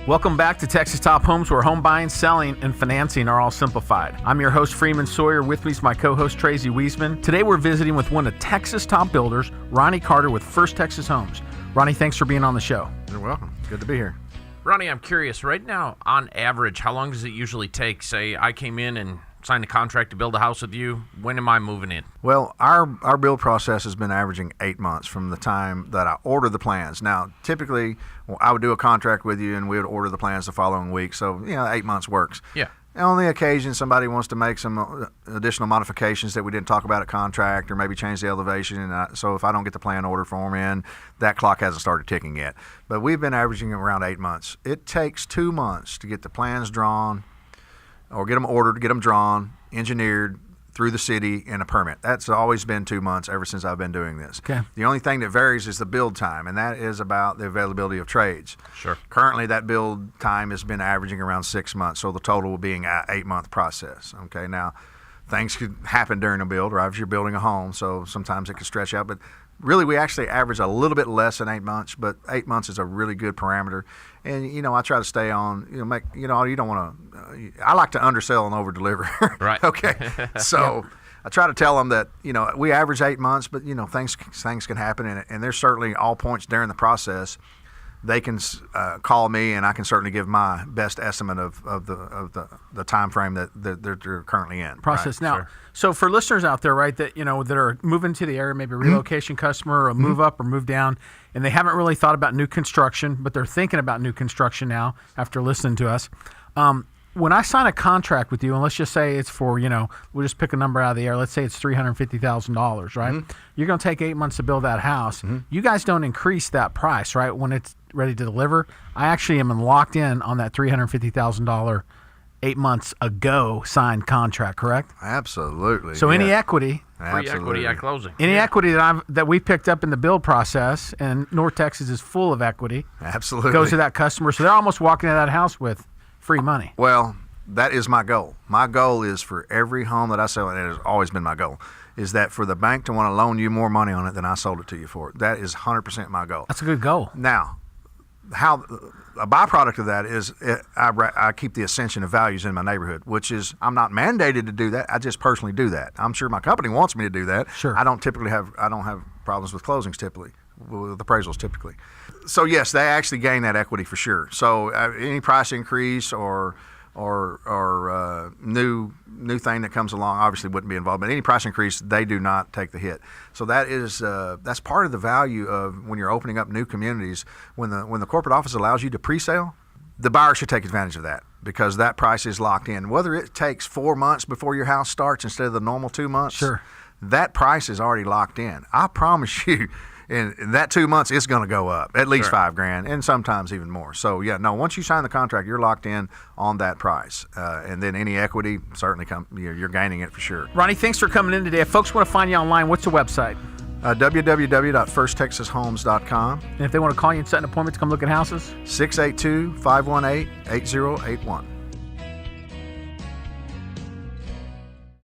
Welcome back to Texas Top Homes, where home buying, selling, and financing are all simplified. I'm your host, Freeman Sawyer. With me is my co-host, Tracy Wiesman. Today, we're visiting with one of Texas' top builders, Ronnie Carter with First Texas Homes. Ronnie, thanks for being on the show. You're welcome. Good to be here. Ronnie, I'm curious, right now, on average, how long does it usually take? Say, I came in and signed a contract to build a house with you. When am I moving in? Well, our build process has been averaging 8 months from the time that I order the plans. Now, typically, I would do a contract with you and we would order the plans the following week. So, 8 months works. Yeah. And on the occasion, somebody wants to make some additional modifications that we didn't talk about at contract, or maybe change the elevation. And so if I don't get the plan order form in, that clock hasn't started ticking yet. But we've been averaging around 8 months. It takes 2 months to get the plans drawn, or get them ordered, get them drawn, engineered through the city, and a permit. That's always been 2 months ever since I've been doing this. Okay. The only thing that varies is the build time, and that is about the availability of trades. Sure. Currently, that build time has been averaging around 6 months, so the total being an 8-month process. Okay, now things could happen during a build, right? If you're building a home, so sometimes it could stretch out, but really, we actually average a little bit less than 8 months, but 8 months is a really good parameter. And, I try to stay on, you don't want to, I like to undersell and over-deliver. Right. Okay. So I try to tell them that, we average 8 months, but, things can happen. And there's certainly all points during the process they can call me, and I can certainly give my best estimate of the time frame that they're currently in. Process. Right? Now, Sure. So for listeners out there, right, that that are moving to the area, maybe a relocation customer, or a move up or move down, and they haven't really thought about new construction, but they're thinking about new construction now after listening to us. When I sign a contract with you, and let's just say it's for, we'll just pick a number out of the air. Let's say it's $350,000, right? You're going to take 8 months to build that house. You guys don't increase that price, right, when it's ready to deliver. I actually am locked in on that $350,000 8 months ago signed contract, correct? Absolutely. So any equity, Free equity at closing. any equity that we picked up in the build process, and North Texas is full of equity, Absolutely. goes to that customer. So they're almost walking into that house with free money. Well, that is my goal. My goal is for every home that I sell, and it has always been my goal, is that for the bank to want to loan you more money on it than I sold it to you for. That is 100% my goal. That's a good goal. Now, how a byproduct of that is I keep the ascension of values in my neighborhood, which is I'm not mandated to do that. I just personally do that. I'm sure my company wants me to do that. Sure. I don't have problems with closings typically, with appraisals typically. So yes, they actually gain that equity for sure. So any price increase or new thing that comes along obviously wouldn't be involved, but any price increase, they do not take the hit. So that is that's part of the value of when you're opening up new communities. When the corporate office allows you to pre-sale, the buyer should take advantage of that, because that price is locked in. Whether it takes 4 months before your house starts instead of the normal 2 months, Sure. that price is already locked in. I promise you. In that 2 months, it's going to go up at least Sure. $5,000, and sometimes even more. So once you sign the contract, you're locked in on that price, and then any equity certainly you're gaining it for sure. Ronnie, thanks for coming in today. If folks want to find you online, what's the website? www.firsttexashomes.com. And if they want to call you and set an appointment to come look at houses? 682-518-8081.